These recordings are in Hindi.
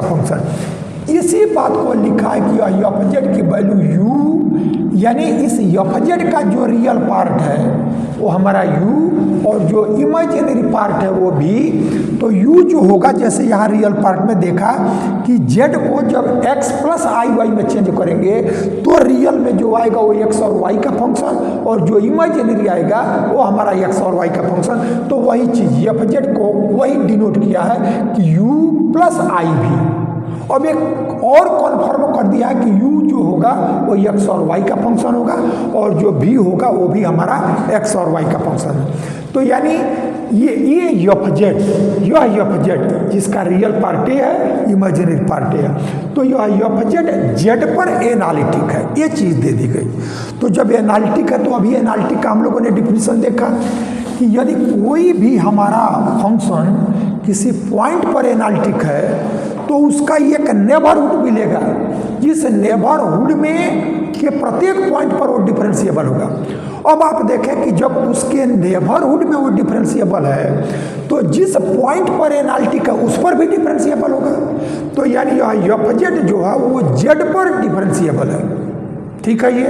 फंक्शन। इसी बात को लिखा है कि एफ जेड की वैल्यू यू, यानी इस एफ जेड का जो रियल पार्ट है वो हमारा u और जो इमेजिनरी पार्ट है वो भी। तो u जो होगा, जैसे यहाँ रियल पार्ट में देखा कि z को जब x प्लस आई वाई में चेंज करेंगे तो रियल में जो आएगा वो x और y का फंक्शन, और जो इमेजिनरी आएगा वो हमारा x और y का फंक्शन। तो वही चीज़ एफ जेड को वही डिनोट किया है कि u प्लस आई भी। अब एक और कन्फर्म कर दिया है कि u जो होगा वो x और y का फंक्शन होगा, और जो v होगा वो भी हमारा x और y का फंक्शन है। तो यानी ये एफ जेड, यह एफ जेड जिसका रियल पार्ट है, इमेजिनरी पार्ट है, तो यह एफ जेड जेड पर एनालिटिक है, ये चीज़ दे दी गई। तो जब एनालिटिक है तो अभी एनालिटिक का हम लोगों ने डिफिनीशन देखा कि यदि कोई भी हमारा फंक्शन किसी पॉइंट पर एनालिटिक है तो उसका एक नेबरहुड मिलेगा, जिस नेबरहुड में के प्रत्येक पॉइंट पर वो डिफरेंशिएबल होगा। अब आप देखें कि जब उसके नेबरहुड में वो डिफरेंशिएबल है तो जिस पॉइंट पर एनालिटिक है उस पर भी डिफरेंशिएबल होगा। तो यानी यह एफ जेड जो है वो जेड पर डिफरेंशिएबल है, ठीक है ये।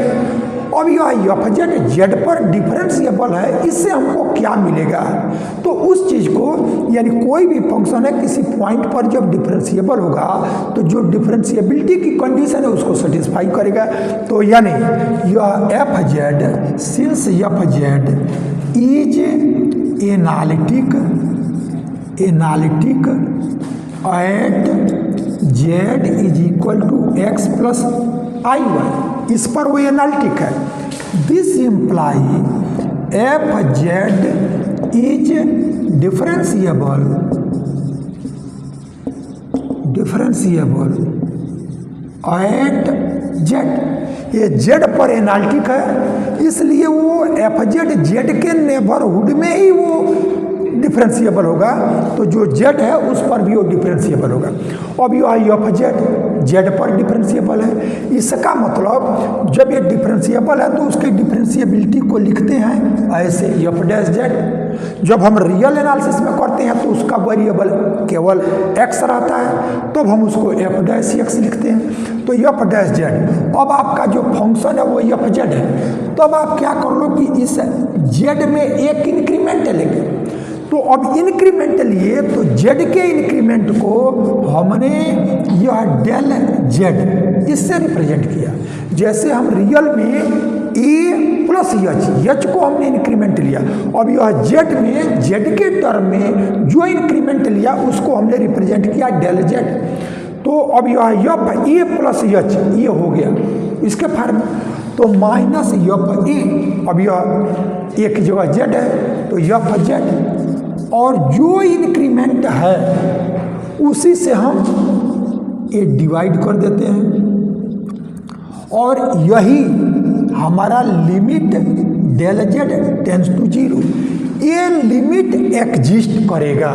अब यह एफ जेड जेड पर डिफरेंशिएबल है, इससे हमको क्या मिलेगा? तो उस चीज़ को, यानी कोई भी फंक्शन है किसी पॉइंट पर जब डिफरेंशिएबल होगा तो जो डिफरेंशिएबिलिटी की कंडीशन है उसको सेटिस्फाई करेगा। तो यानी यह F Z, since F Z is analytic at Z is equal to X plus I Y, इस पर वो एनालिटिक है। This imply F Z is differentiable at Z, ये जेड पर एनालिटिक है, इसलिए वो एफ जेड जेड के नेबरहुड में ही वो डिफरेंशिएबल होगा। तो जो जेड है उस पर भी वो डिफरेंशिएबल होगा। अब यह एफ जेड जेड पर डिफरेंशिएबल है, इसका मतलब जब ये डिफरेंशिएबल है तो उसके डिफरेंशिएबिलिटी को लिखते हैं ऐसे एफ डैश जेड। जब हम रियल एनालिसिस में करते हैं तो उसका वेरिएबल केवल एक्स रहता है, तब हम उसको एफ डैश एक्स लिखते हैं। तो एफ डैश जेड, अब आपका जो फंक्शन है वो एफ जेड है, तो अब आप क्या कर लो कि इस जेड में एक इंक्रीमेंट लेंगे। तो अब इंक्रीमेंट लिए तो जेड के इंक्रीमेंट को हमने यह डेल जेड इससे रिप्रेजेंट किया। जैसे हम रियल में ए प्लस एच को हमने इंक्रीमेंट लिया, अब यह जेड में जेड के टर्म में जो इंक्रीमेंट लिया उसको हमने रिप्रेजेंट किया डेल जेड। तो अब यह ए प्लस एच ये हो गया इसके फॉर्म, तो माइनस एफ ए, अब यह ए की जगह जेड है तो एफ जेड, और जो इंक्रीमेंट है उसी से हम ए डिवाइड कर देते हैं, और यही हमारा limit del Z tends to 0, ये लिमिट एग्जिस्ट करेगा।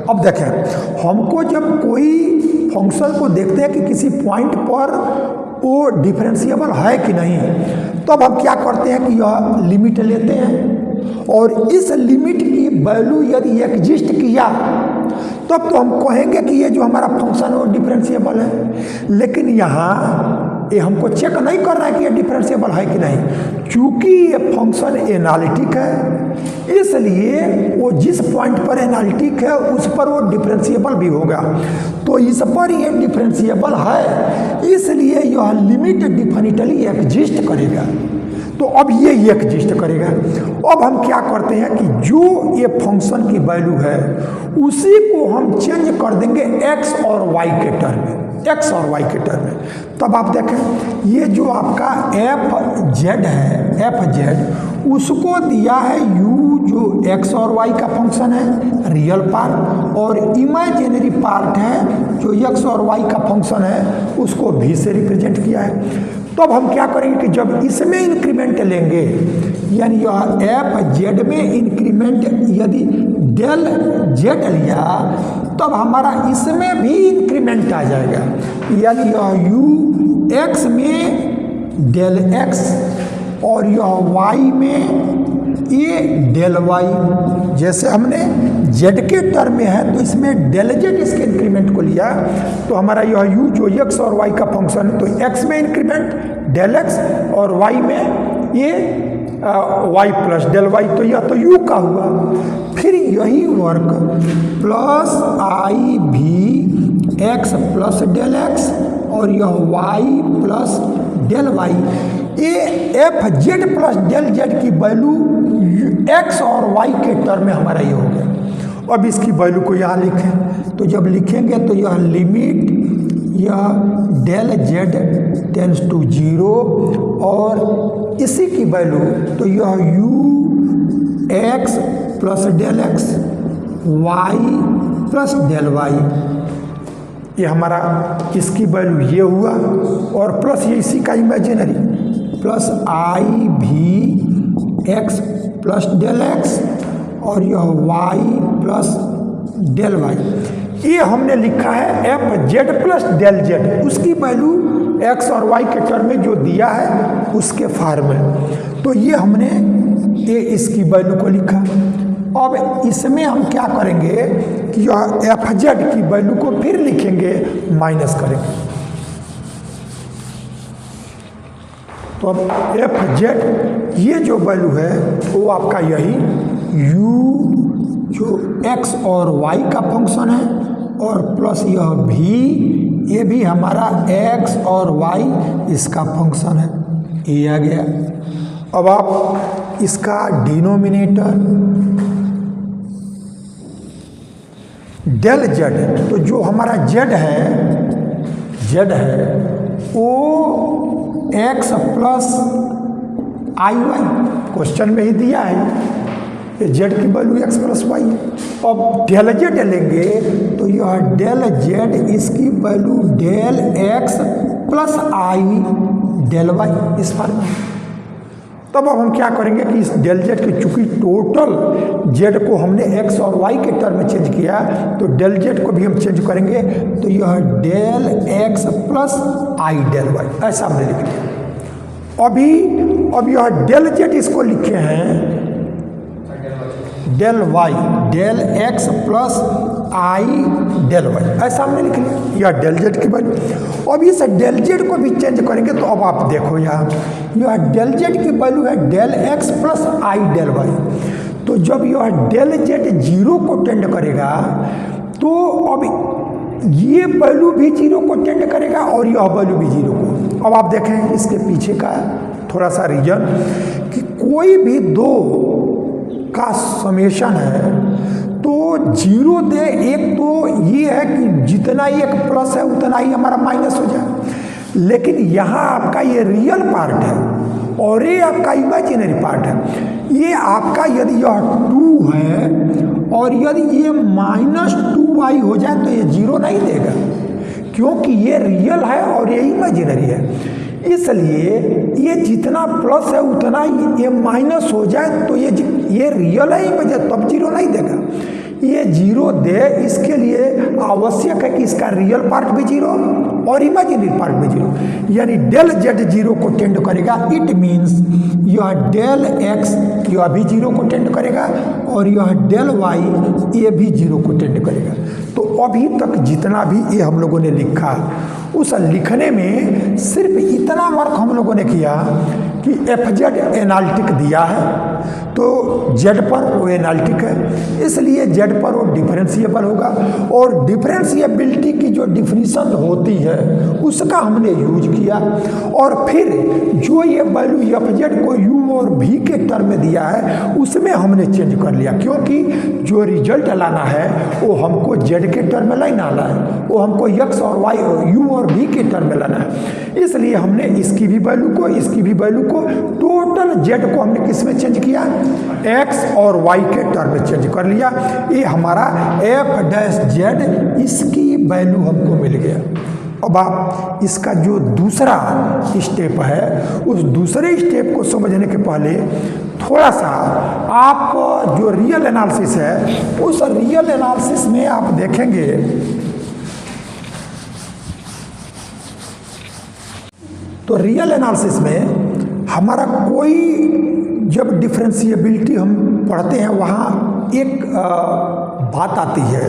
अब देखें, हमको जब कोई फंक्शन को देखते हैं कि किसी पॉइंट पर वो डिफरेंशिएबल है कि नहीं, तब हम क्या करते हैं कि यह लिमिट लेते हैं, और इस लिमिट की वैल्यू यदि एग्जिस्ट किया तब तो हम कहेंगे कि ये जो हमारा फंक्शन है वो डिफरेंशिएबल है। लेकिन यहाँ ये हमको चेक नहीं करना है कि ये डिफरेंशिएबल है कि नहीं, क्योंकि ये फंक्शन एनालिटिक है, इसलिए वो जिस पॉइंट पर एनालिटिक है उस पर वो डिफरेंशिएबल भी होगा। तो इस पर ये डिफरेंशिएबल है, इसलिए यह लिमिट डिफिनिटली एग्जिस्ट करेगा। तो अब ये एग्जिस्ट करेगा। अब हम क्या करते हैं कि जो ये फंक्शन की वैल्यू है उसी को हम चेंज कर देंगे एक्स और वाई के टर्म में, एक्स और वाई के टर्म में। तब आप देखें ये जो आपका एफ जेड है, एफ जेड उसको दिया है यू जो एक्स और वाई का फंक्शन है रियल पार्ट, और इमेजिनरी पार्ट है जो एक्स और वाई का फंक्शन है उसको भी से रिप्रेजेंट किया है। तो अब हम क्या करेंगे कि जब इसमें इंक्रीमेंट लेंगे, यानी यह एफ जेड में इंक्रीमेंट यदि डेल जेड लिया तब हमारा इसमें भी इंक्रीमेंट आ जाएगा, यानी यह यू एक्स में डेल एक्स और यह वाई में ये डेल वाई। जैसे हमने जेड के टर्म में है तो इसमें डेल जेड इसके इंक्रीमेंट को लिया तो हमारा यह यू जो एक्स और वाई का फंक्शन है, तो एक्स में इंक्रीमेंट डेल एक्स और वाई में ये वाई प्लस डेल वाई, तो यह तो यू का हुआ। फिर यही वर्क प्लस आई भी एक्स प्लस डेल एक्स और यह वाई प्लस डेल वाई, ये F Z plus del Z की वैल्यू एक्स और वाई के टर्म में हमारा ये हो गया। अब इसकी वैल्यू को यहाँ लिखें, तो जब लिखेंगे तो यह लिमिट यह डेल जेड टेंस टू 0 और इसी की वैल्यू तो यह U X plus del X Y plus del Y, ये हमारा इसकी वैल्यू ये हुआ और प्लस ये इसी का इमेजिनरी प्लस आई भी एक्स प्लस डेल एक्स और यह वाई प्लस डेल वाई, ये हमने लिखा है F Z plus del Z, उसकी वैल्यू एक्स और वाई के टर्म में जो दिया है उसके फॉर्म में, तो ये हमने ये इसकी वैल्यू को लिखा। अब इसमें हम क्या करेंगे कि यह एफ जेड की वैल्यू को फिर लिखेंगे, माइनस करेंगे, तो अब एफ जेड ये जो वैल्यू है वो आपका यही यू जो एक्स और वाई का फंक्शन है और प्लस यह भी, ये भी हमारा एक्स और वाई इसका फंक्शन है, ये आ गया। अब आप इसका डिनोमिनेटर डेल जेड, तो जो हमारा जेड है वो x plus I Y question में ही दिया है, ये जेड की वैल्यू एक्स प्लस वाई है। अब डेल जेड लेंगे तो यह डेल जेड इसकी value del x plus i del Y इस फॉर्म में। तब अब हम क्या करेंगे कि इस डेल जेड की चूंकि टोटल जेड को हमने एक्स और वाई के टर्म में चेंज किया तो डेल जेड को भी हम चेंज करेंगे, तो यह del x plus i del Y ऐसा हमने लिख दिया। अब यह डेल जेड इसको लिखे हैं del Y del x plus i del Y ऐसा हमने लिख लिया, यह डेल जेड की वैल्यू। अब इस डेल जेड को भी चेंज करेंगे तो अब आप देखो यहाँ यह डेल जेड की वैल्यू है del x plus i del Y, तो जब यह डेल जेड 0 को टेंड करेगा तो अब ये वैल्यू भी 0 को टेंड करेगा और यह वैल्यू भी 0 को। अब आप देखें इसके पीछे का थोड़ा सा रीजन कि कोई भी दो का समेशन है तो 0 दे, एक तो ये है कि जितना एक प्लस है उतना ही हमारा माइनस हो जाए, लेकिन यहाँ आपका ये रियल पार्ट है और ये आपका इमेजिनरी पार्ट है। ये आपका यदि यह 2 है और यदि ये -2y हो जाए तो ये 0 नहीं देगा, क्योंकि ये रियल है और ये इमेजिनरी है। इसलिए ये जितना प्लस है उतना ये माइनस हो जाए तो ये रियल है इमेजिनरी, तब 0 नहीं देगा। ये 0 दे, इसके लिए आवश्यक है कि इसका रियल पार्ट भी 0 और इमेजिनरी पार्ट भी 0, यानी डेल जेड 0 को टेंड करेगा। इट मीन्स यह डेल एक्स यह भी 0 को टेंड करेगा और यह डेल वाई ये भी 0 को टेंड करेगा। तो अभी तक जितना भी ये हम लोगों ने लिखा उस लिखने में सिर्फ इतना वर्क हम लोगों ने किया कि एफ जेड एनालिटिक दिया है तो जेड पर वो एनालिटिक है, इसलिए जेड पर वो डिफरेंशिएबल होगा और डिफरेंशिएबिलिटी की जो डिफिनीशन होती है उसका हमने यूज किया और फिर जो ये वैल्यू एफ जेड को यू और भी के टर्म में दिया है उसमें हमने चेंज कर लिया, क्योंकि जो रिजल्ट लाना है वो हमको जेड के टर्म में नहीं लाना है, वो हमको एक्स और वाई यू और भी के टर्म में लाना है। इसलिए हमने इसकी भी वैल्यू को इसकी भी वैल्यू को टोटल जेड को हमने किस में चेंज किया, एक्स और वाई के टर्म में चेंज कर लिया। ये हमारा एफ डैश जेड इसकी वैल्यू हमको मिल गया। अब आप इसका जो दूसरा स्टेप है उस दूसरे स्टेप को समझने के पहले थोड़ा सा आप जो रियल एनालिसिस है उस रियल एनालिसिस में आप देखेंगे तो रियल एनालिसिस में हमारा कोई जब डिफरेंशिएबिलिटी हम पढ़ते हैं वहाँ एक बात आती है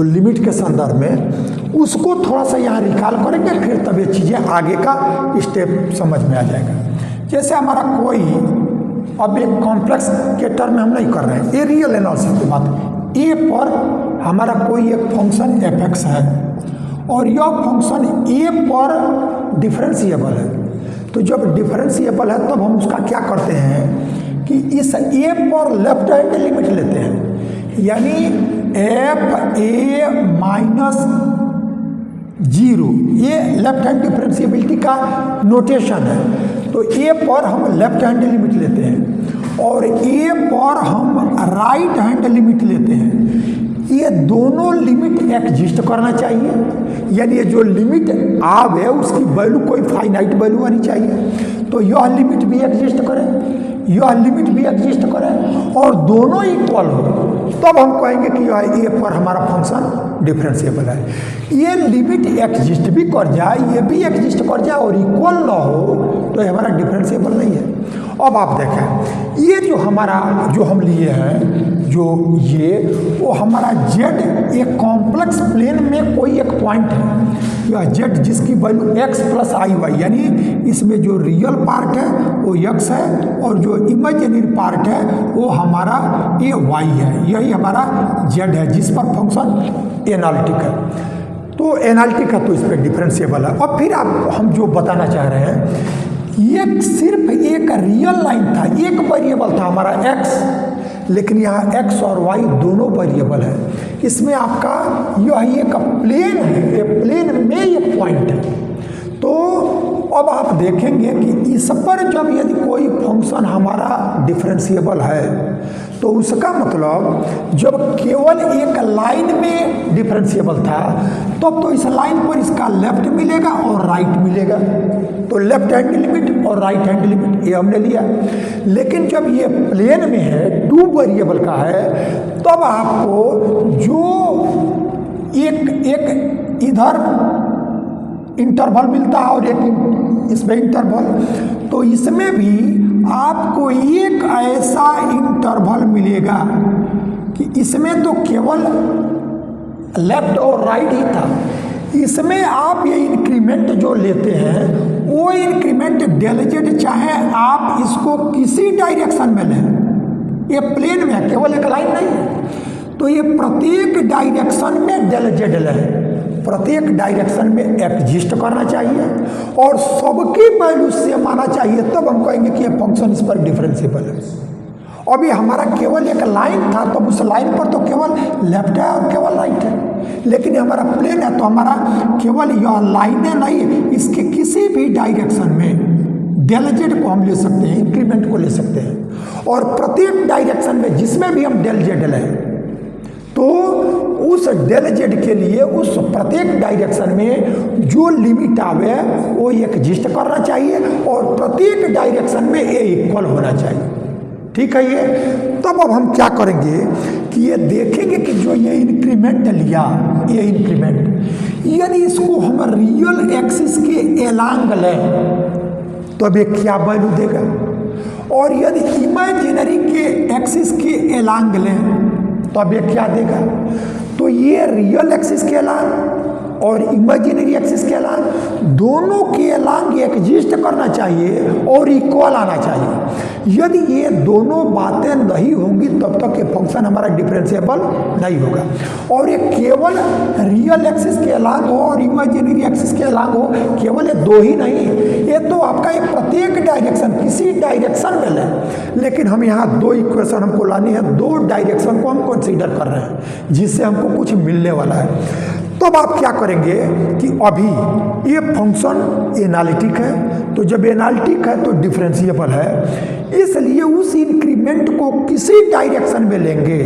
लिमिट के संदर्भ में, उसको थोड़ा सा यहाँ रिकॉल करेंगे, फिर तब ये चीज़ें आगे का स्टेप समझ में आ जाएगा। जैसे हमारा कोई, अब एक कॉम्प्लेक्स के टर्म में हम नहीं कर रहे हैं, ये रियल एनालिसिस की बात। ए पर हमारा कोई एक फंक्शन f(x) है और यह फंक्शन ए पर डिफरेंशिएबल है। तो जब डिफरेंशिएबल है तब हम उसका क्या करते हैं कि इस ए पर लेफ्ट हैंड लिमिट लेते हैं, यानी f(a माइनस 0), ये लेफ्ट हैंड डिफरेंशिएबिलिटी का नोटेशन है। तो ए पर हम लेफ्ट हैंड लिमिट लेते हैं और ए पर हम राइट हैंड लिमिट लेते हैं। ये दोनों लिमिट एग्जिस्ट करना चाहिए, यानी ये जो लिमिट आव है उसकी वैल्यू कोई फाइनाइट वैल्यू आनी चाहिए। तो यह लिमिट भी एग्जिस्ट करे, यह लिमिट भी एग्जिस्ट करे और दोनों इक्वल हो, तब हम कहेंगे कि यह ए पर हमारा फंक्शन डिफरेंशिएबल है। ये लिमिट एग्जिस्ट भी कर जाए, ये भी एग्जिस्ट कर जाए और इक्वल ना हो तो ये हमारा डिफरेंशिएबल नहीं है। अब आप देखें, ये जो हमारा जो हम लिए हैं, जो ये वो हमारा जेड एक कॉम्प्लेक्स प्लेन में कोई एक पॉइंट है, यह जेड जिसकी वैल्यू x + iy, यानी इसमें जो रियल पार्ट है वो x है और जो इमेजिनरी पार्ट है वो हमारा ये y है। यही हमारा जेड है जिस पर फंक्शन एनालिटिक है। तो एनालिटिक है तो इस पर डिफरेंशिएबल है। और फिर आप हम जो बताना चाह रहे हैं, ये सिर्फ एक रियल लाइन था, एक वेरिएबल था हमारा x, लेकिन यहाँ x और y दोनों वेरिएबल है। इसमें आपका यह एक प्लेन है, ये प्लेन में एक पॉइंट है। तो अब आप देखेंगे कि इस पर जब यदि कोई फंक्शन हमारा डिफरेंशिएबल है तो उसका मतलब जब केवल एक लाइन में डिफरेंशिएबल था तब तो इस लाइन पर इसका लेफ्ट मिलेगा और राइट मिलेगा, तो लेफ्ट हैंड लिमिट और राइट हैंड लिमिट ये हमने लिया। लेकिन जब ये प्लेन में है, 2 वेरिएबल का है, तब आपको जो एक इधर इंटरवल मिलता है और एक इसमें इंटरवल, तो इसमें भी आपको एक ऐसा इंटरवल मिलेगा कि इसमें तो केवल लेफ्ट और राइट ही था, इसमें आप ये इंक्रीमेंट जो लेते हैं वो इंक्रीमेंट डेल जेड, चाहे आप इसको किसी डायरेक्शन में लें, ये प्लेन में केवल एक लाइन नहीं है, तो ये प्रत्येक डायरेक्शन में डेल जेड लें, प्रत्येक डायरेक्शन में एग्जिस्ट करना चाहिए और सबकी वैल्यू सेम आना चाहिए, तब हम कहेंगे कि ये फंक्शन इस पर डिफरेंशिएबल है। अभी हमारा केवल एक लाइन था तो उस लाइन पर तो केवल लेफ्ट है और केवल राइट है, लेकिन हमारा प्लेन है तो हमारा केवल यह लाइनें नहीं है, इसके किसी भी डायरेक्शन में डेल जेड को हम ले सकते हैं, इंक्रीमेंट को ले सकते हैं। और प्रत्येक डायरेक्शन में जिसमें भी हम डेल जेड लें तो उस डेल जेड के लिए उस प्रत्येक डायरेक्शन में जो लिमिट आवे वो एग्जिस्ट करना चाहिए और प्रत्येक डायरेक्शन में ए इक्वल होना चाहिए। ठीक है ये। तब अब हम क्या करेंगे कि ये देखेंगे कि जो ये इंक्रीमेंट लिया, ये इंक्रीमेंट यदि इसको हम रियल एक्सिस के एलांग लें तो अब ये क्या वैल्यू देगा, और यदि इमेजिनरी के एक्सिस के एलांग लें तो अब ये क्या देगा। तो ये रियल एक्सिस के एलांग और इमेजिनरी एक्सिस के एलांग दोनों के एलांग एग्जिस्ट करना चाहिए और इक्वल आना चाहिए। यदि ये दोनों बातें नहीं होंगी तब तक ये फंक्शन हमारा डिफरेंशिएबल नहीं होगा। और ये केवल रियल एक्सिस के एलांग हो और इमेजिनरी एक्सिस के एलांग हो, केवल ये दो ही नहीं, ये तो आपका एक प्रत्येक डायरेक्शन किसी डायरेक्शन में लें, लेकिन हम यहाँ 2 इक्वेशन हमको लानी है, 2 डायरेक्शन को हम कंसीडर कर रहे हैं जिससे हमको कुछ मिलने वाला है। तब आप क्या करेंगे कि अभी ये फंक्शन एनालिटिक है, तो जब एनालिटिक है तो डिफरेंशिएबल है, इसलिए उस इंक्रीमेंट को किसी डायरेक्शन में लेंगे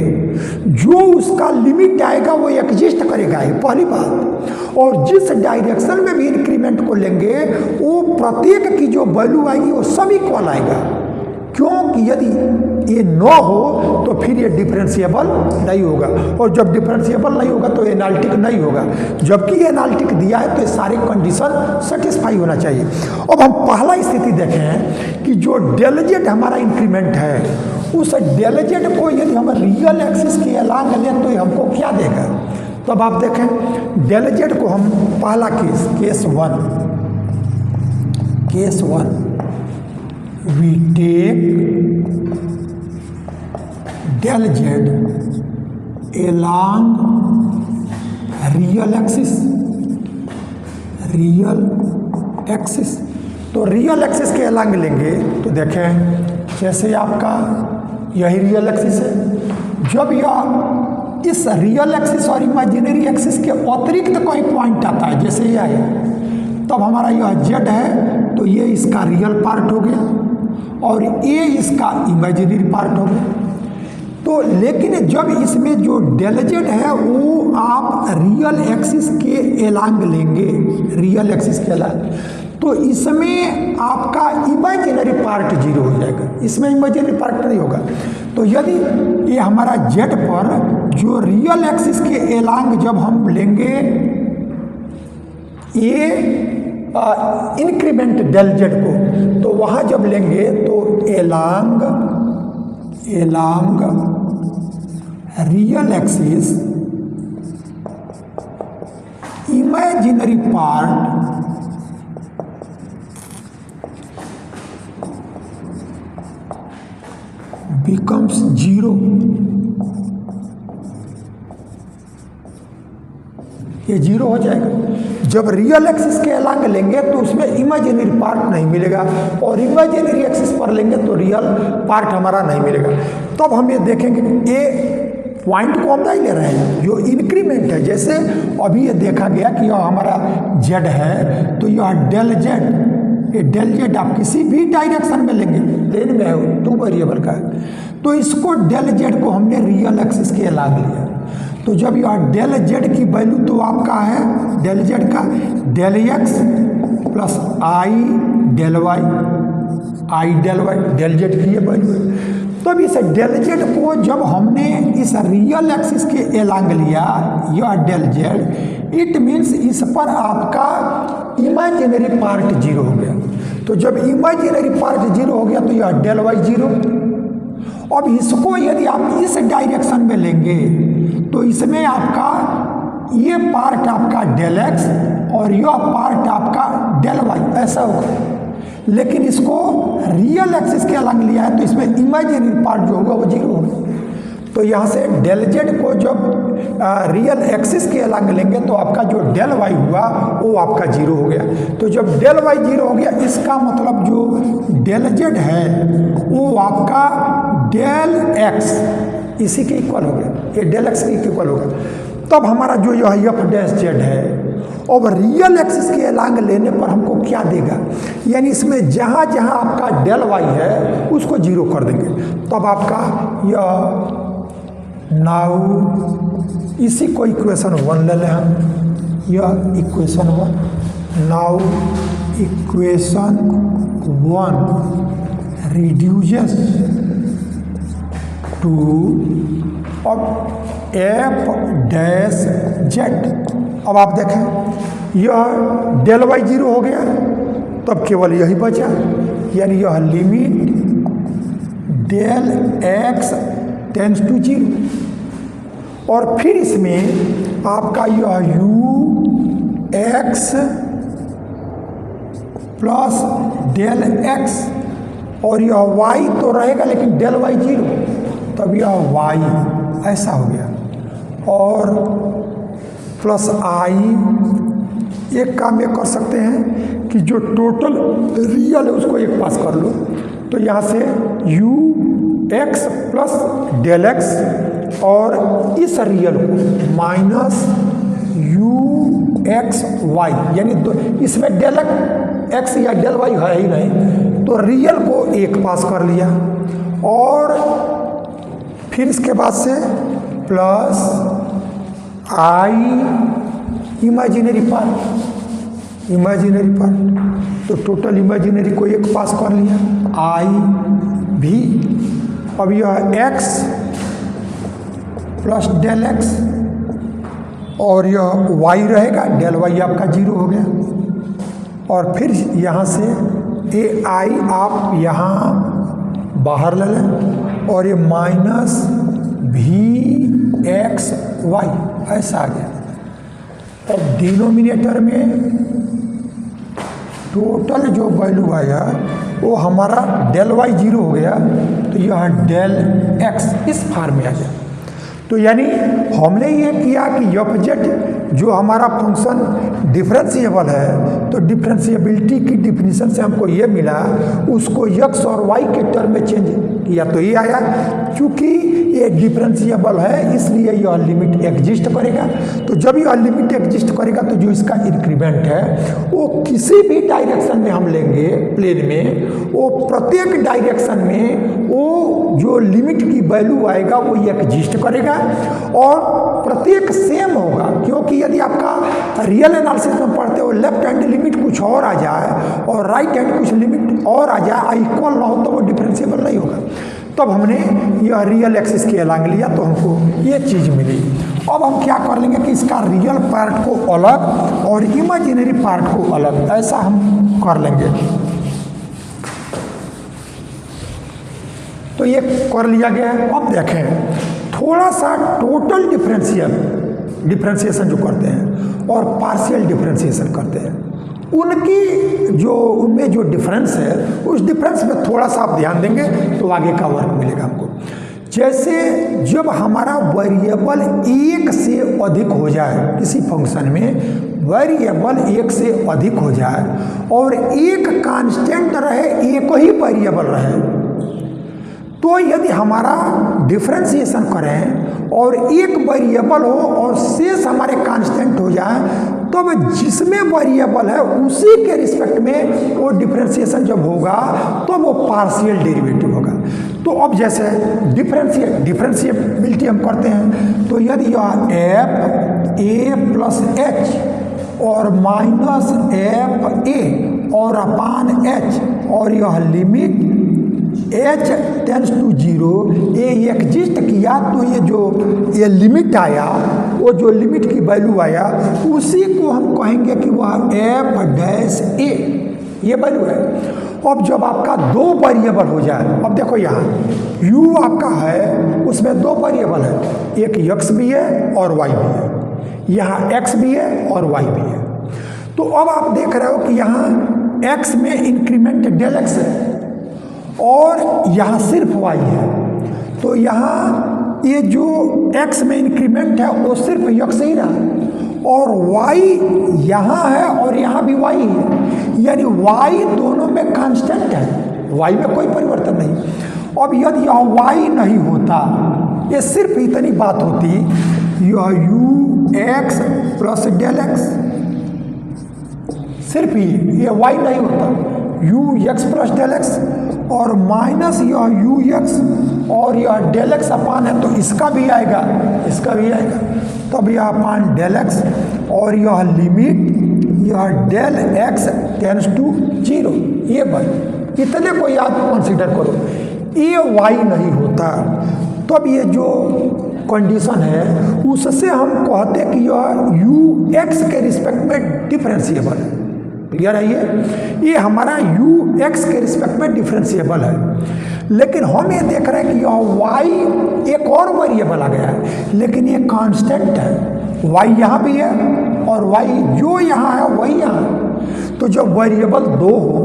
जो उसका लिमिट आएगा वो एग्जिस्ट करेगा, ये पहली बात। और जिस डायरेक्शन में भी इंक्रीमेंट को लेंगे वो प्रत्येक की जो वैल्यू आएगी वो सब इक्वल आएगा, क्योंकि यदि ये न हो तो फिर ये डिफरेंशिएबल नहीं होगा, और जब डिफरेंशिएबल नहीं होगा तो एनालिटिक नहीं होगा। जबकि एनालिटिक दिया है तो ये सारे कंडीशन सेटिस्फाई होना चाहिए। अब हम पहला स्थिति देखें कि जो डेल जेड हमारा इंक्रीमेंट है उस डेल जेड को यदि हम रियल एक्सिस के अलांग लें तो ये हमको क्या देगा। तो अब आप देखें डेल जेड को हम पहला case one we take del Z along real axis. तो रियल एक्सिस के अलांग लेंगे तो देखें जैसे आपका यही रियल एक्सिस है, जब यह इस रियल एक्सिस और इमेजिनरी एक्सिस के अतिरिक्त कोई पॉइंट आता है जैसे यह है, तब हमारा यह जेड है तो ये इसका रियल पार्ट हो गया और ये इसका इमेजिनरी पार्ट हो गया। तो लेकिन जब इसमें जो डेल जेड है वो आप रियल एक्सिस के अलांग लेंगे, रियल एक्सिस के अलांग, तो इसमें आपका इमेजिनरी पार्ट 0 हो जाएगा, इसमें इमेजिनरी पार्ट नहीं होगा। तो यदि ये हमारा जेड पर जो रियल एक्सिस के अलांग जब हम लेंगे ये इंक्रीमेंट डेल जेड को, तो वहाँ जब लेंगे तो along real axis imaginary part becomes 0। ये 0 हो जाएगा। जब रियल एक्सिस के अलांग लेंगे तो उसमें इमेजिनरी पार्ट नहीं मिलेगा और इमेजिनरी एक्सिस पर लेंगे तो रियल पार्ट हमारा नहीं मिलेगा। तब हम ये देखेंगे ये पॉइंट को हम नहीं ले रहे हैं, जो इंक्रीमेंट है, जैसे अभी ये देखा गया कि यह हमारा जेड है तो यह डेल जेड, ये डेल जेड आप किसी भी डायरेक्शन में लेंगे, प्लेन में है 2 वेरिएबल का है, तो इसको डेल जेड को हमने रियल एक्सिस के अलांग लिया। तो जब यह डेल जेड की वैल्यू तो आपका है डेल जेड का del x plus i del Y del Z की ये वैल्यू है। तब इस डेल जेड को जब हमने इस रियल एक्सिस के अलांग लिया यह डेल जेड, इट मीन्स इस पर आपका इमेजिनरी पार्ट 0 हो गया। तो जब इमेजिनरी पार्ट 0 हो गया तो यह डेल वाई 0। अब इसको यदि आप इस डायरेक्शन में लेंगे तो इसमें आपका ये पार्ट आपका डेल एक्स और यह पार्ट आपका डेल वाई ऐसा होगा। लेकिन इसको रियल एक्सिस के अलांग लिया है तो इसमें इमेजिनरी पार्ट जो होगा वो 0 होगा। तो यहाँ से डेल जेड को जब रियल एक्सिस के अलांग लेंगे तो आपका जो डेल वाई हुआ वो आपका 0 हो गया। तो जब डेल वाई 0 हो गया इसका मतलब जो डेल जेड है वो आपका डेल एक्स इसी के इक्वल हो गया, ये डेल एक्स के इक्वल होगा। तब हमारा जो यह एफ डैश जेड है अब रियल एक्सिस के अलांग लेने पर हमको क्या देगा, यानी इसमें जहाँ जहाँ आपका डेल वाई है उसको 0 कर देंगे। तब आपका यह नाउ इसी को इक्वेशन 1 ले लें हम, यह equation 1। Now equation 1 reduces to अब एफ डैश जेड। अब आप देखें यह डेल वाई 0 हो गया तब केवल यही बचा, यानी यह limit del x tends to 0 और फिर इसमें आपका यह U X plus del X और यह वाई तो रहेगा लेकिन डेल वाई 0, तब यह वाई ऐसा हो गया और प्लस आई। एक काम ये कर सकते हैं कि जो टोटल रियल है उसको एक पास कर लो, तो यहाँ से u X plus del X और इस रियल को माइनस u एक्स वाई, यानी तो इसमें डेल एक्स या डेल वाई है ही नहीं, तो रियल को एक पास कर लिया और फिर इसके बाद से प्लस आई इमेजिनरी पार्ट, तो टोटल इमेजिनरी को एक पास कर लिया आई भी। अब यह x प्लस डेल एक्स और यह y रहेगा, डेल y आपका 0 हो गया और फिर यहाँ से ए आई आप यहाँ बाहर ले लें और ये माइनस VXY ऐसा आ गया। और डिनोमिनेटर में टोटल जो वैल्यू आया वो हमारा डेल वाई 0 हो गया, तो यह डेल एक्स इस फॉर्म में आ गया। तो यानी हमने ये किया कि एफ जेड जो हमारा फंक्शन डिफरेंशिएबल है, तो डिफरेंशिएबिलिटी की डिफिनीशन से हमको ये मिला, उसको एक्स और वाई के टर्म में चेंज किया तो ये आया। क्योंकि ये डिफरेंशिएबल है इसलिए यह लिमिट एग्जिस्ट करेगा। तो जब यह लिमिट एग्जिस्ट करेगा तो जो इसका इंक्रीमेंट है वो किसी भी डायरेक्शन में हम लेंगे प्लेन में, वो प्रत्येक डायरेक्शन में वो जो लिमिट की वैल्यू आएगा वो एग्जिस्ट करेगा और प्रत्येक सेम होगा। क्योंकि यदि आपका रियल एनालिसिस में पढ़ते हो लेफ्ट हैंड लिमिट कुछ और आ जाए और राइट हैंड कुछ लिमिट और आ जाए, इक्वल ना हो तो वो डिफरेंशिएबल नहीं होगा। तब हमने यह रियल एक्सिस के अलग लिया तो हमको ये चीज़ मिली। अब हम क्या कर लेंगे कि इसका रियल पार्ट को अलग और इमेजिनरी पार्ट को अलग, ऐसा हम कर लेंगे। तो ये कर लिया गया है। अब देखें थोड़ा सा टोटल डिफरेंशिएशन जो करते हैं और पार्शियल डिफरेंशिएशन करते हैं, उनमें जो डिफरेंस है उस डिफरेंस में थोड़ा सा आप ध्यान देंगे तो आगे का वर्क मिलेगा हमको। जैसे जब हमारा वेरिएबल एक से अधिक हो जाए, किसी फंक्शन में वेरिएबल एक से अधिक हो जाए और एक कांस्टेंट रहे, एक ही वेरिएबल रहे, तो यदि हमारा डिफरेंशिएशन करें और एक वेरिएबल हो और शेष हमारे कांस्टेंट हो जाए, तो जिसमें वेरिएबल है उसी के रिस्पेक्ट में वो डिफरेंशिएशन जब होगा तो वो पार्शियल डेरिवेटिव होगा। तो अब जैसे डिफरेंशिएबिलिटी हम करते हैं, तो यदि यह एफ ए प्लस एच और माइनस एफ ए और अपान एच और यह लिमिट h टेंस टू 0 ये एग्जिस्ट किया, तो ये लिमिट आया, वो जो लिमिट की वैल्यू आया उसी को हम कहेंगे कि वह एफ डैश ए ये वैल्यू है। अब जब आपका दो वेरिएबल हो जाए, अब देखो यहाँ u आपका है उसमें दो वेरिएबल है, एक x भी है और y भी है, यहाँ x भी है और y भी है। तो अब आप देख रहे हो कि यहाँ x में इंक्रीमेंट डेल x है और यहाँ सिर्फ y है, तो यहाँ ये जो x में इंक्रीमेंट है वो सिर्फ x ही रहा और y यहाँ है और यहाँ भी y है, यानी y दोनों में कांस्टेंट है, y में कोई परिवर्तन नहीं। अब यदि यह y नहीं होता, ये सिर्फ इतनी बात होती, यह ux प्लस डेल x, सिर्फ ये y नहीं होता, ux प्लस डेल एक्स और माइनस यह ux और यह डेल एक्स अपान है तो इसका भी आएगा, इसका भी आएगा, तब यह अपान डेल एक्स और यह लिमिट यह डेल एक्स टेंस टू 0, ये बन इतने को याद कंसीडर करो। ये y नहीं होता तब ये जो कंडीशन है उससे हम कहते हैं कि यह ux के रिस्पेक्ट में डिफरेंशिएबल है। क्लियर है? ये हमारा ux के रिस्पेक्ट में डिफरेंशिएबल है, लेकिन हम ये देख रहे हैं कि यह y एक और वेरिएबल आ गया है, लेकिन ये कांस्टेंट है, y यहाँ भी है और y जो यहाँ है वही यहाँ है। तो जब वेरिएबल दो हो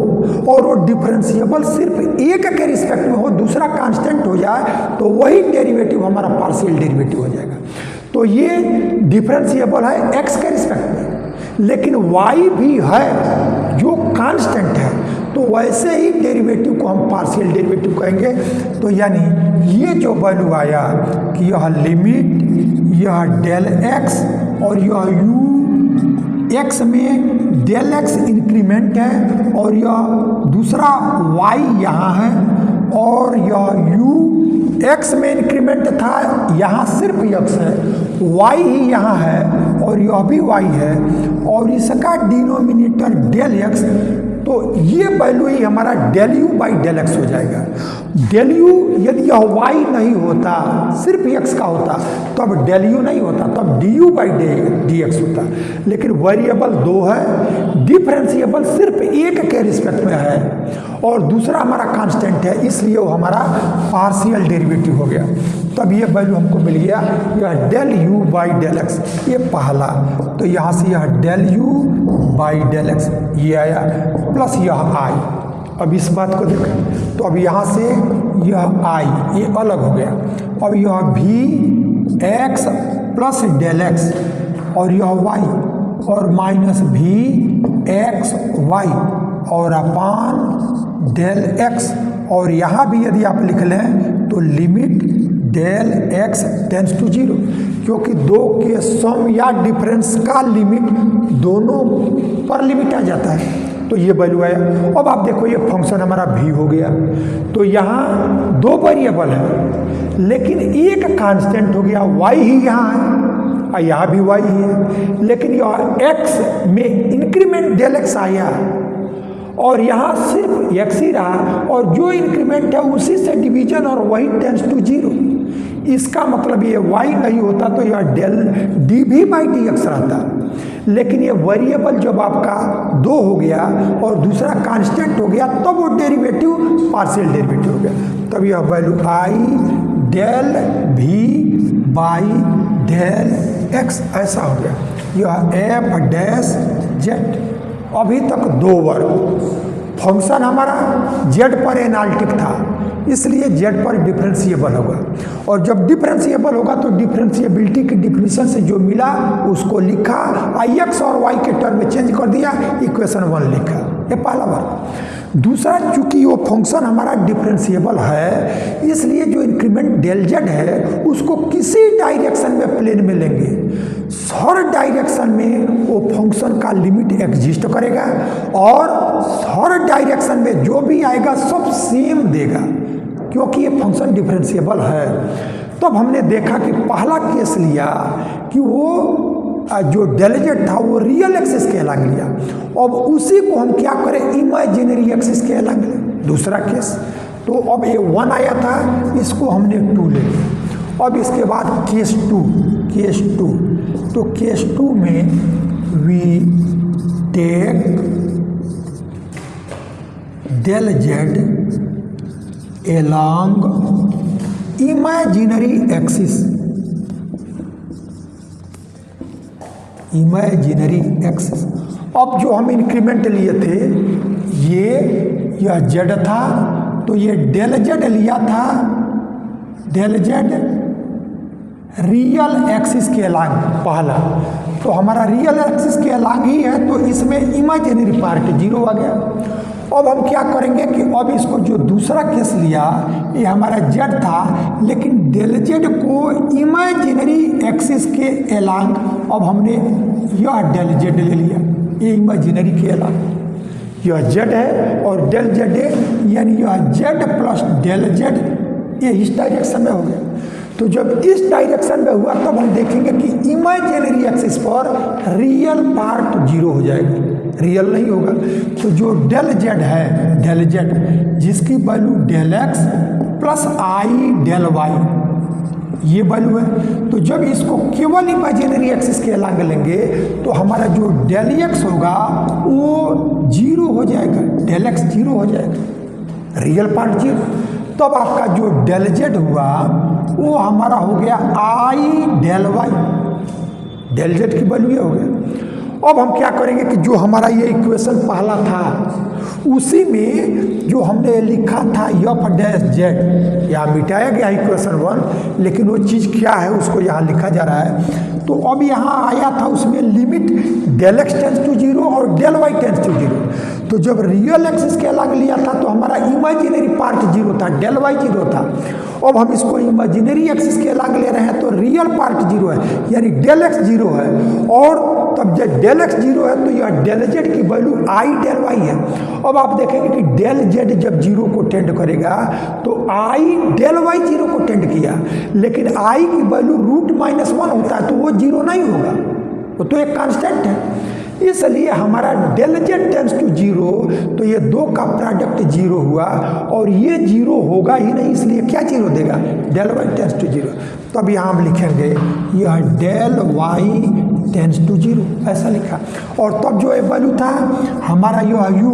और वो डिफरेंशिएबल सिर्फ एक के रिस्पेक्ट में हो, दूसरा कांस्टेंट हो जाए, तो वही डेरिवेटिव हमारा पार्शियल डेरिवेटिव हो जाएगा। तो ये डिफरेंशिएबल है x के रिस्पेक्ट में, लेकिन y भी है जो कांस्टेंट है, तो वैसे ही डेरिवेटिव को हम पार्शियल डेरिवेटिव कहेंगे। तो यानी ये जो वैल्यू आया कि यह लिमिट यह डेल x और यह x में डेल x इंक्रीमेंट है और यह दूसरा y यहाँ है और यह x में इंक्रीमेंट था, यहाँ सिर्फ x है, y ही यहाँ है और यह भी y है और इसका डिनोमिनेटर डेल x तो ये वैल्यू ही हमारा del U by del X हो जाएगा। डेल यू यदि यह वाई नहीं होता, सिर्फ एक्स का होता, तो अब डेल यू नहीं होता, तब D U by D x होता। लेकिन वेरिएबल दो है, डिफरेंशिएबल सिर्फ एक के रिस्पेक्ट में है और दूसरा हमारा कांस्टेंट है, इसलिए वो हमारा पार्शियल डेरिवेटिव हो गया। तब ये वैल्यू हमको मिल गया, यह del U by del X, ये पहला। तो यहाँ से यह del U by del X ये आया, प्लस यह आई। अब इस बात को देखें, तो अब यहाँ से यह आई ये अलग हो गया। अब यह भी एक्स प्लस डेल एक्स और यह वाई और माइनस भी एक्स वाई और अपान डेल एक्स। और यहाँ भी यदि आप लिख लें तो limit del x tends to zero, क्योंकि दो के सम या डिफरेंस का लिमिट दोनों पर लिमिट आ जाता है। तो ये वैल्यू आया। अब आप देखो ये फंक्शन हमारा भी हो गया। तो यहाँ दो वेरिएबल है लेकिन एक कांस्टेंट हो गया, वाई ही यहाँ है और यहाँ भी वाई ही है, लेकिन यह एक्स में इंक्रीमेंट डेल एक्स आया और यहाँ सिर्फ एक्स ही रहा और जो इंक्रीमेंट है उसी से डिवीजन और वही टेंस टू जीरो। इसका मतलब ये y नहीं होता तो यह डेल डी भी बाई डी एक्स रहता। लेकिन ये वेरिएबल जब आपका दो हो गया और दूसरा कांस्टेंट हो गया तब वो डेरिवेटिव पार्शियल डेरिवेटिव हो गया। तब यह वैल्यू आई डेल भी बाई डेल एक्स ऐसा हो गया। यह एफ डैश जेड। अभी तक दो वर्ग, फंक्शन हमारा जेड पर एनालिटिक था इसलिए जेड पर डिफरेंशिएबल होगा और जब डिफरेंशिएबल होगा तो डिफरेंशिएबिलिटी की डिफिनीशन से जो मिला उसको लिखा, आई एक्स और वाई के टर्म में चेंज कर दिया, इक्वेशन 1 लिखा। ये पहला वर्ग। दूसरा, चूंकि वो फंक्शन हमारा डिफरेंशिएबल है इसलिए जो इंक्रीमेंट डेल जेड है उसको किसी डायरेक्शन में प्लेन में लेंगे, हर डायरेक्शन में वो फंक्शन का लिमिट एग्जिस्ट करेगा और हर डायरेक्शन में जो भी आएगा सब सेम देगा क्योंकि ये फंक्शन डिफरेंशिएबल है। तब हमने देखा कि पहला केस लिया कि वो जो डेल जेड था वो रियल एक्सिस के अलग लिया, अब उसी को हम क्या करें, इमेजिनरी एक्सिस के अलग लें। दूसरा केस, तो अब ये 1 आया था इसको हमने 2 ले लिया। अब इसके बाद केस 2, तो केस 2 में we take del Z along imaginary axis, imaginary axis. अब जो हम इंक्रीमेंट लिए थे यह जेड था तो ये डेल जेड लिया था, डेल जेड रियल एक्सिस के अलग पहला, तो हमारा रियल एक्सिस के अलग ही है तो इसमें इमेजिनरी पार्ट 0 आ गया। अब हम क्या करेंगे कि अब इसको जो दूसरा केस लिया ये हमारा जेड था लेकिन डेल जेड को इमेजिनरी एक्सिस के अलग अब हमने यह डेल जेड ले लिया, ये इमेजिनरी के अलग यह जेड है और डेल जेड है, यानी यह जेड प्लस डेल जेड ये इस डायरेक्शन में हो गया। तो जब इस डायरेक्शन में हुआ तब हम देखेंगे कि इमेजिनरी एक्सिस पर रियल पार्ट 0 हो जाएगा, रियल नहीं होगा। तो जो डेल जेड है, डेल जेड जिसकी value del x plus i del Y ये वैल्यू है, तो जब इसको केवल इमेजिनरी एक्सिस के अलग लेंगे तो हमारा जो डेल एक्स होगा वो 0 हो जाएगा, डेल एक्स 0 हो जाएगा, रियल पार्ट 0। तब आपका जो डेल जेड हुआ वो हमारा हो गया आई डेल वाई, डेल जेड की वैल्यू ये हो गया। अब हम क्या करेंगे कि जो हमारा ये इक्वेशन पहला था उसी में जो हमने लिखा था एफ डैश जेड, यहाँ मिटाया गया इक्वेशन 1 लेकिन वो चीज़ क्या है उसको यहाँ लिखा जा रहा है। तो अब यहाँ आया था उसमें limit del x tends to 0 और डेल वाई टेंस टू 0। तो जब रियल एक्सिस के अलग लिया था तो हमारा इमेजिनरी पार्ट 0 था, डेल वाई 0 था। अब हम इसको इमेजिनरी एक्सिस के अलग ले रहे हैं तो रियल पार्ट 0 है, यानी डेल एक्स 0 है और तब जब डेल एक्स 0 है तो यह डेल जेड की वैल्यू आई डेल वाई है। अब आप देखेंगे कि डेल जेड जब 0 को टेंड करेगा तो आई डेल वाई 0 को टेंड किया, लेकिन आई की वैल्यू √-1 होता है तो वो 0 नहीं होगा, वो तो एक कांस्टेंट है। इसलिए हमारा del Z tends to zero, तो ये दो का प्रोडक्ट जीरो हुआ और ये जीरो होगा ही नहीं, इसलिए क्या जीरो देगा, del Y tends to zero. तो अब यहाँ हम लिखेंगे यह del Y tends to zero, ऐसा लिखा। और तब जो वैल्यू था हमारा यह यू,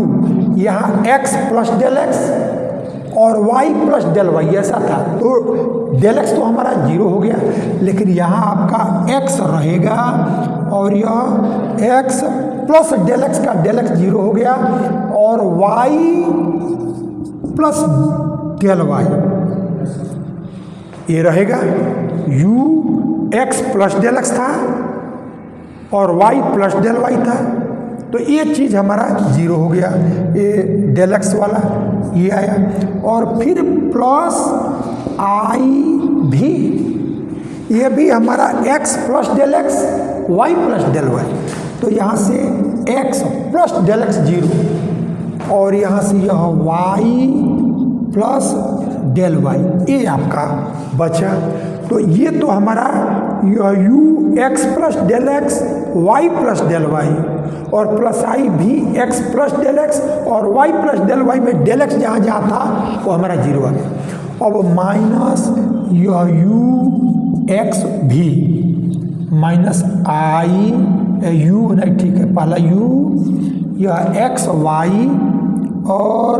यहाँ एक्स प्लस डेल एक्स और y प्लस डेल वाई ऐसा था, तो डेल एक्स तो हमारा जीरो हो गया, लेकिन यहाँ आपका x रहेगा और यह x प्लस डेल एक्स का डेल एक्स जीरो हो गया और y प्लस डेल वाई ये रहेगा। u x plus del X था और y प्लस डेल वाई था, तो ये चीज़ हमारा जीरो हो गया, ये डेल एक्स वाला ये आया। और फिर प्लस आई भी, ये भी हमारा x plus del X y plus del Y, तो यहाँ से x plus del x zero और यहाँ से यह y प्लस डेल वाई ये आपका बचा। तो ये तो हमारा यह u x plus del X y plus del Y और प्लस आई भी x प्लस डेल एक्स और y प्लस डेल वाई में डेल एक्स जहाँ जहाँ था वो हमारा जीरो आ गया। अब माइनस यह u x भी माइनस आई u नहीं, ठीक है, पहला u यह x y और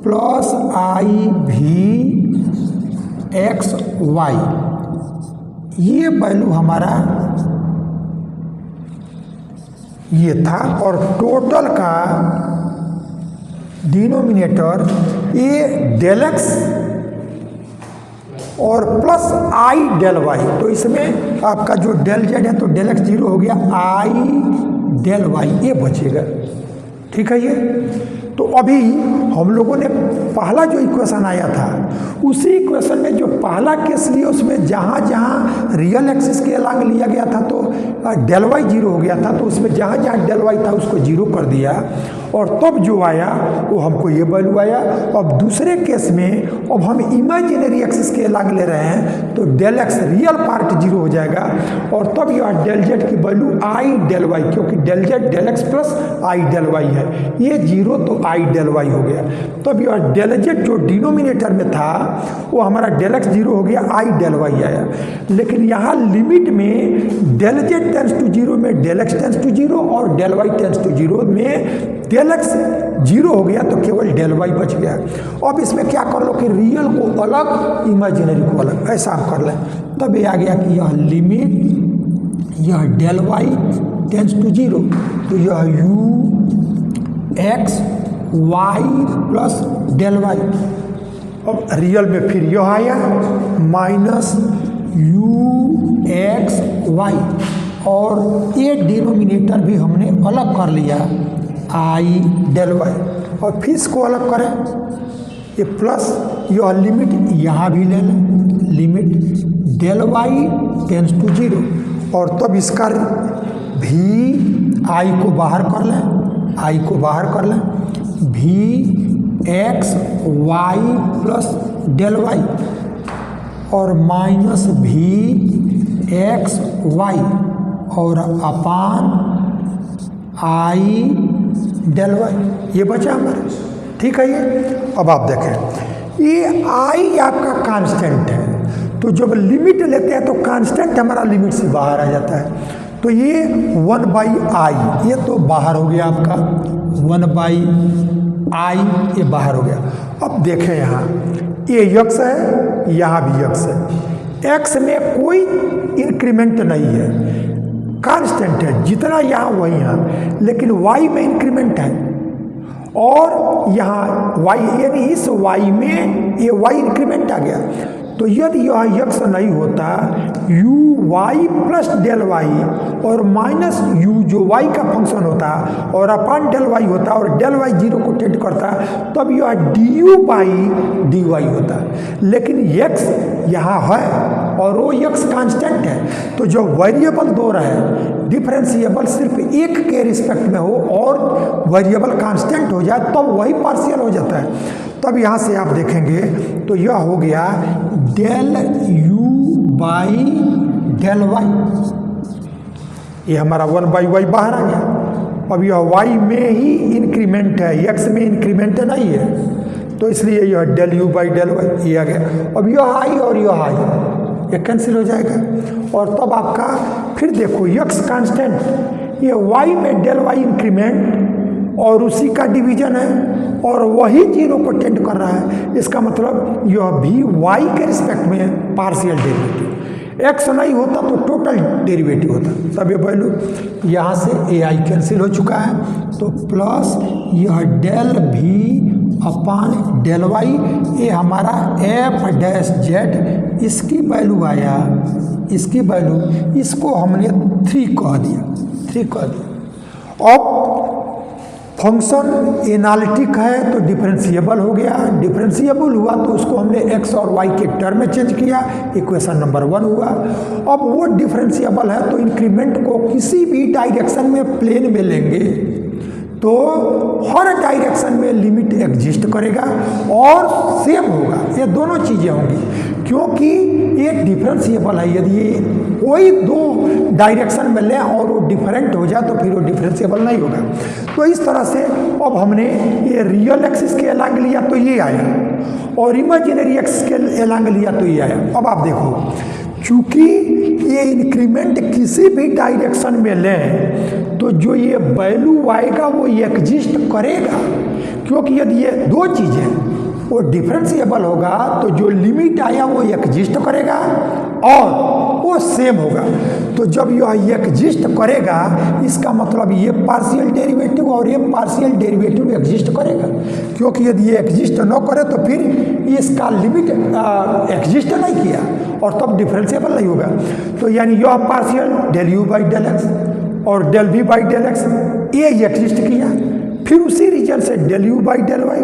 प्लस आई भी x y, ये वैल्यू हमारा ये था। और टोटल का डिनोमिनेटर ये डेल एक्स और प्लस आई डेल वाई, तो इसमें आपका जो डेल जेड है तो डेल एक्स जीरो हो गया, आई डेल वाई ये बचेगा, ठीक है। ये तो अभी हम लोगों ने पहला जो इक्वेशन आया था उसी इक्वेशन में जो पहला केस लिया उसमें जहाँ जहाँ रियल एक्सिस के अलग लिया गया था तो डेल वाई जीरो हो गया था, तो उसमें जहाँ जहाँ डेल वाई था उसको जीरो कर दिया और तब जो आया वो हमको ये वैल्यू आया। अब दूसरे केस में अब हम इमेजिनरी एक्सिस के अलग ले रहे हैं तो del x real part zero हो जाएगा और तब यह डेल जेड की वैल्यू आई डेल वाई, क्योंकि del z del x plus i del y है, ये जीरो तो आई डेल वाई हो गया। तब यह डेल जेड जो डिनोमिनेटर में था वो हमारा डेल एक्स जीरो हो गया, आई डेल वाई आया। लेकिन यहाँ लिमिट में del Z tends to zero में del x tends to zero और del Y tends to zero में डेल एक्स जीरो हो गया तो केवल डेल वाई बच गया। अब इसमें क्या कर लो कि रियल को अलग इमेजिनरी को अलग, ऐसा आप कर लें। तब ये आ गया कि यह लिमिट यह del Y tends to zero, तो यह U X Y plus del Y. अब रियल में फिर यह आया माइनस यू एक्स वाई और ये डिनोमिनेटर भी हमने अलग कर लिया आई डेल वाई और फिर इसको अलग करें ये प्लस यह लिमिट यहाँ भी ले लें, limit del Y tends to zero और तब इसका भी आई को बाहर कर लें, आई को बाहर कर लें, भी X Y plus del Y और माइनस भी एक्स वाई और अपान आई डेल वाई, ये बचा हमारा, ठीक है। ये अब आप देखें ये आई आपका कांस्टेंट है, तो जब लिमिट लेते हैं तो कांस्टेंट हमारा लिमिट से बाहर आ जाता है, तो ये 1/i ये तो बाहर हो गया आपका 1/i ये बाहर हो गया। अब देखें यहाँ ये यक्स है, यहाँ भी यक्स है, एक्स में कोई इंक्रीमेंट नहीं है, कांस्टेंट है, जितना यहाँ वही यहाँ, लेकिन वाई में इंक्रीमेंट है और यहाँ वाई यानी इस वाई में ये वाई इंक्रीमेंट आ गया। तो यदि यह यक्स नहीं होता U Y plus del Y और माइनस यू जो वाई का फंक्शन होता और अपान डेल वाई होता और डेल वाई जीरो को टेंड करता तब यह D U by D Y होता, लेकिन यक्स यहाँ है और वो यक्स कांस्टेंट है। तो जो वेरिएबल दो रहे डिफरेंशिएबल सिर्फ एक के रिस्पेक्ट में हो और वेरिएबल कांस्टेंट हो जाए तब वही पार्शियल हो जाता है। तब यहाँ से आप देखेंगे तो यह हो गया del U by del Y, ये हमारा 1/y बाहर आ गया। अब यह y में ही इंक्रीमेंट है, x में इंक्रीमेंट नहीं है, तो इसलिए यह del u by del y ये आ गया। अब यह i और यह i ये कैंसिल हो जाएगा, और तब आपका फिर देखो x कांस्टेंट, ये y में del y इंक्रीमेंट और उसी का डिवीजन है, और वही 0 को टेंड कर रहा है। इसका मतलब यह भी y के रिस्पेक्ट में पार्शियल डेरिवेटिव, x नहीं होता तो टोटल डेरिवेटिव होता। तब ये वैल्यू यहाँ से ai कैंसिल हो चुका है, तो प्लस यह del v अपान del y, ये हमारा f डैश z, इसकी वैल्यू आया, इसकी वैल्यू, इसको हमने 3 कह दिया। अब फंक्शन एनालिटिक है तो डिफरेंशिएबल हो गया, डिफरेंशिएबल हुआ तो उसको हमने x और y के टर्म में चेंज किया, इक्वेशन नंबर 1 हुआ। अब वो डिफरेंशिएबल है तो इंक्रीमेंट को किसी भी डायरेक्शन में प्लेन में लेंगे तो हर डायरेक्शन में लिमिट एग्जिस्ट करेगा और सेम होगा, ये दोनों चीज़ें होंगी, क्योंकि ये डिफरेंशिएबल है। यदि ये कोई 2 डायरेक्शन में ले और वो डिफरेंट हो जाए तो फिर वो डिफरेंशिएबल नहीं होगा। तो इस तरह से अब हमने ये रियल एक्सिस के एलांग लिया तो ये आया, और इमेजिनरी एक्सिस के एलांग लिया तो ये आया। अब आप देखो, चूंकि ये इंक्रीमेंट किसी भी डायरेक्शन में लें तो जो ये वैल्यू आएगा वो एग्जिस्ट करेगा, क्योंकि यदि ये 2 चीज़ें वो डिफरेंशिएबल होगा तो जो लिमिट आया वो एग्जिस्ट करेगा और वो सेम होगा। तो जब यह एग्जिस्ट करेगा इसका मतलब ये पार्शियल डेरिवेटिव और ये पार्शियल डेरिवेटिव एग्जिस्ट करेगा, क्योंकि यदि ये एग्जिस्ट न करे तो फिर इसका लिमिट एग्जिस्ट नहीं किया और तब डिफरेंशिएबल नहीं होगा। तो यानी यह partial del u by del x और del v by del x ये एग्जिस्ट किया, फिर उसी रीजन से del u by del y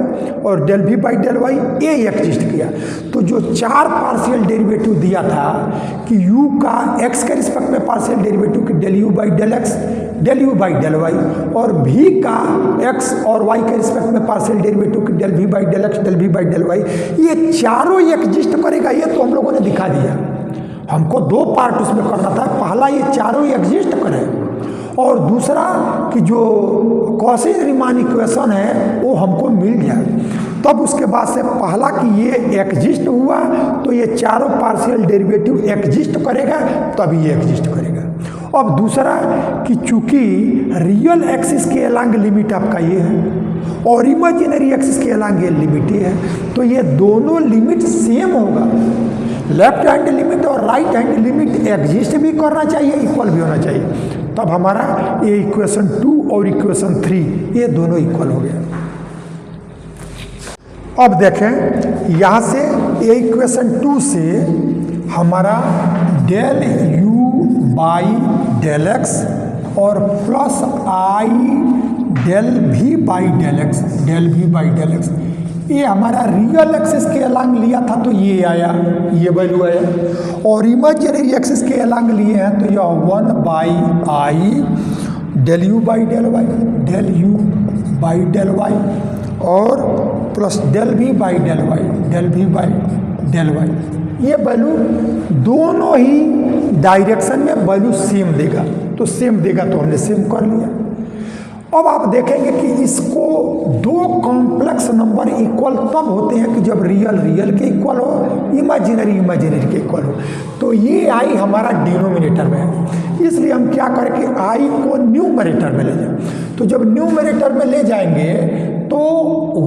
और del v by del y ये एग्जिस्ट किया। तो जो 4 पार्शियल डेरिवेटिव दिया था कि u का x के रिस्पेक्ट में पार्शियल डेरिवेटिव कि del u by del x, del u by del y, और v का x और y के रिस्पेक्ट में पार्शियल डेरिवेटिव कि del v by del x, del v by del y, ये चारों एग्जिस्ट करेगा। ये तो हम लोगों ने दिखा दिया, हमको 2 पार्ट उसमें करना था। पहला ये चारों एग्जिस्ट करे, और दूसरा कि जो कॉशी-रीमान इक्वेशन है वो हमको मिल जाए। तब उसके बाद से पहला कि ये एग्जिस्ट हुआ तो ये चारों पार्शियल डेरिवेटिव एग्जिस्ट करेगा, तभी ये एग्जिस्ट करेगा। अब दूसरा कि चूंकि रियल एक्सिस के अलांग लिमिट आपका ये है और इमेजिनरी एक्सिस के अलांग ये लिमिट ये है, तो ये दोनों लिमिट सेम होगा। लेफ्ट हैंड लिमिट और राइट हैंड लिमिट एग्जिस्ट भी करना चाहिए, इक्वल भी होना चाहिए, तब हमारा ये इक्वेशन 2 और इक्वेशन 3 ये दोनों इक्वल हो गया। अब देखें यहाँ से ये इक्वेशन 2 से हमारा del u by del x और plus i del v by del x, del v by del x, ये हमारा रियल एक्सिस के अलांग लिया था तो ये आया, ये वैल्यू आया, और इमेजिनरी एक्सिस के अलांग लिए हैं तो यह 1 by I del u by del y, del u by del y और plus del v by del y, del v by del y। ये वैल्यू दोनों ही डायरेक्शन में वैल्यू सेम देगा, तो सेम देगा तो हमने सेम कर लिया। अब आप देखेंगे कि इसको 2 कॉम्प्लेक्स नंबर इक्वल तब होते हैं कि जब रियल रियल के इक्वल हो, इमेजिनरी इमेजिनरी के इक्वल हो। तो ये आई हमारा डिनोमिनेटर में है, इसलिए हम क्या करें कि आई को न्यूमरेटर में ले जाएं। तो जब न्यूमरेटर में ले जाएंगे तो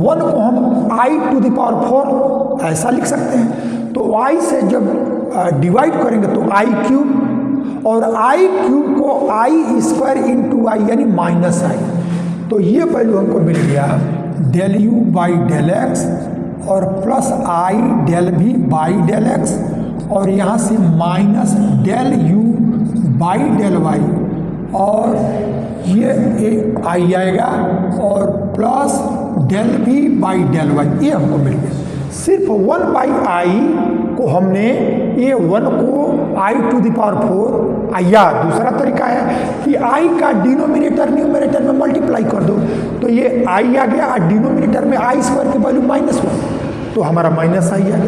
1 को हम i⁴ ऐसा लिख सकते हैं। तो y से जब डिवाइड करेंगे तो i³ और i³ को i² इंटू आई यानी -i, तो ये वैल्यू हमको मिल गया del u by del x और plus i del v by del x और यहाँ से minus del u by del y और ये i आएगा और plus del v by del y, ये हमको मिल गया। सिर्फ 1 बाई i को हमने ये 1 को i⁴ या दूसरा तरीका है कि i का डिनोमिनेटर न्यूमरेटर में मल्टीप्लाई कर दो, तो ये i आ गया, डिनोमिनेटर में i² की वैल्यू -1 तो हमारा -i आ गया।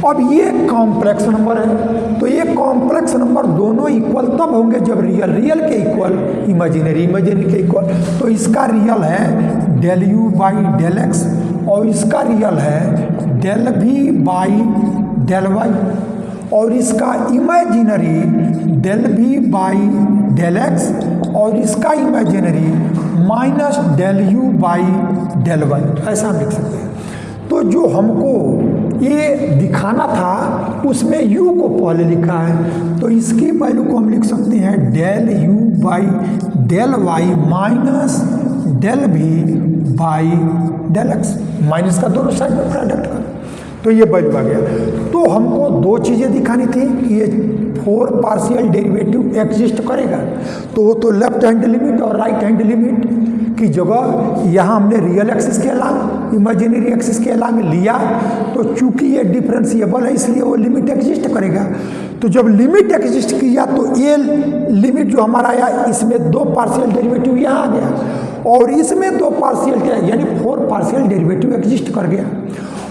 अब ये कॉम्प्लेक्स नंबर है, तो ये कॉम्प्लेक्स नंबर दोनों इक्वल तब होंगे जब रियल रियल के इक्वल, इमेजिनरी इमेजिनरी के इक्वल। तो इसका रियल है del U by del X और इसका रियल है del V by del Y और इसका imaginary del V by del X और इसका imaginary minus del U by del Y, ऐसा हम लिख सकते हैं। तो जो हमको ये दिखाना था उसमें u को पहले लिखा है, तो इसकी वैल्यू को हम लिख सकते हैं del U by del Y minus del V by del X, minus का दोनों साइड में प्रोडक्ट का, तो ये वैल्यू आ गया। तो हमको दो चीज़ें दिखानी थी कि ये 4 पार्शियल डेरिवेटिव एग्जिस्ट करेगा, तो वो तो लेफ्ट हैंड लिमिट और राइट हैंड लिमिट की जगह यहाँ हमने रियल एक्सिस के अलांग इमेजिनरी एक्सिस के अलांग लिया, तो चूंकि ये डिफरेंशिएबल है इसलिए वो लिमिट एग्जिस्ट करेगा। तो जब लिमिट एग्जिस्ट किया तो ये लिमिट जो हमारा आया इसमें 2 पार्शियल डेरिवेटिव यहाँ आ गया और इसमें 2 पार्शियल यानी 4 पार्शियल डेरिवेटिव एग्जिस्ट कर गया।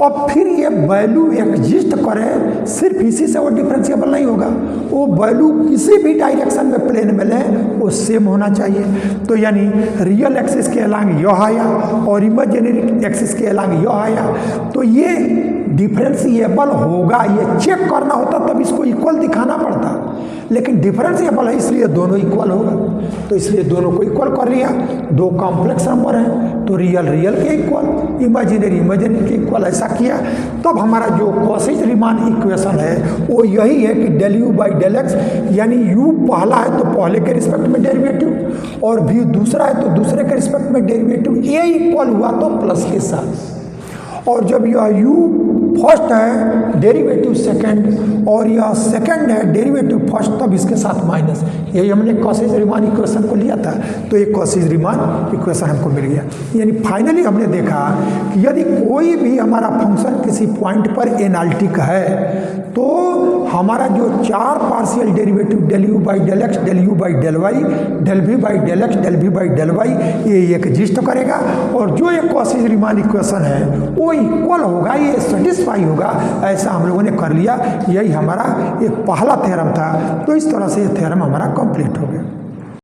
और फिर ये वैल्यू एग्जिस्ट करे सिर्फ इसी से वो डिफरेंशिएबल नहीं होगा, वो वैल्यू किसी भी डायरेक्शन में प्लेन में ले वो सेम होना चाहिए। तो यानी रियल एक्सिस के अलांग यह आया और इमेजिनरी एक्सिस के अलांग यह आया, तो ये डिफरेंशिएबल होगा, ये चेक करना होता तब इसको इक्वल दिखाना पड़ता, लेकिन डिफरेंशिएबल है इसलिए दोनों इक्वल होगा, तो इसलिए दोनों को इक्वल कर लिया। 2 कॉम्प्लेक्स नंबर हैं तो रियल रियल के इक्वल, इमेजिनरी इमेजिनरी के इक्वल, ऐसा किया। तब हमारा जो कॉशी रीमान इक्वेशन है वो यही है कि del U by del X, यानी यू पहला है तो पहले के रिस्पेक्ट में डेरिवेटिव और भी दूसरा है तो दूसरे के रिस्पेक्ट में डेरिवेटिव, ए इक्वल हुआ तो प्लस के साथ, और जब यह यू फर्स्ट है डेरिवेटिव सेकंड और यह सेकंड है डेरिवेटिव फर्स्ट तब इसके साथ माइनस, यही हमने कॉशी रीमान इक्वेशन को लिया था, तो एक कॉशी रीमान इक्वेशन हमको मिल गया। यानी फाइनली हमने देखा कि यदि कोई भी हमारा फंक्शन किसी पॉइंट पर एनालिटिक है तो हमारा जो 4 partial derivative del U by del X, del U by del Y, del V by del X, del V by del Y, ये एग्जिस्ट करेगा और जो एक कॉशी रीमान इक्वेशन है वो इक्वल होगा, ये सेटिस्फाई होगा, ऐसा हम लोगों ने कर लिया। यही हमारा एक पहला थ्योरम था, तो इस तरह से ये थ्योरम हमारा कंप्लीट हो गया।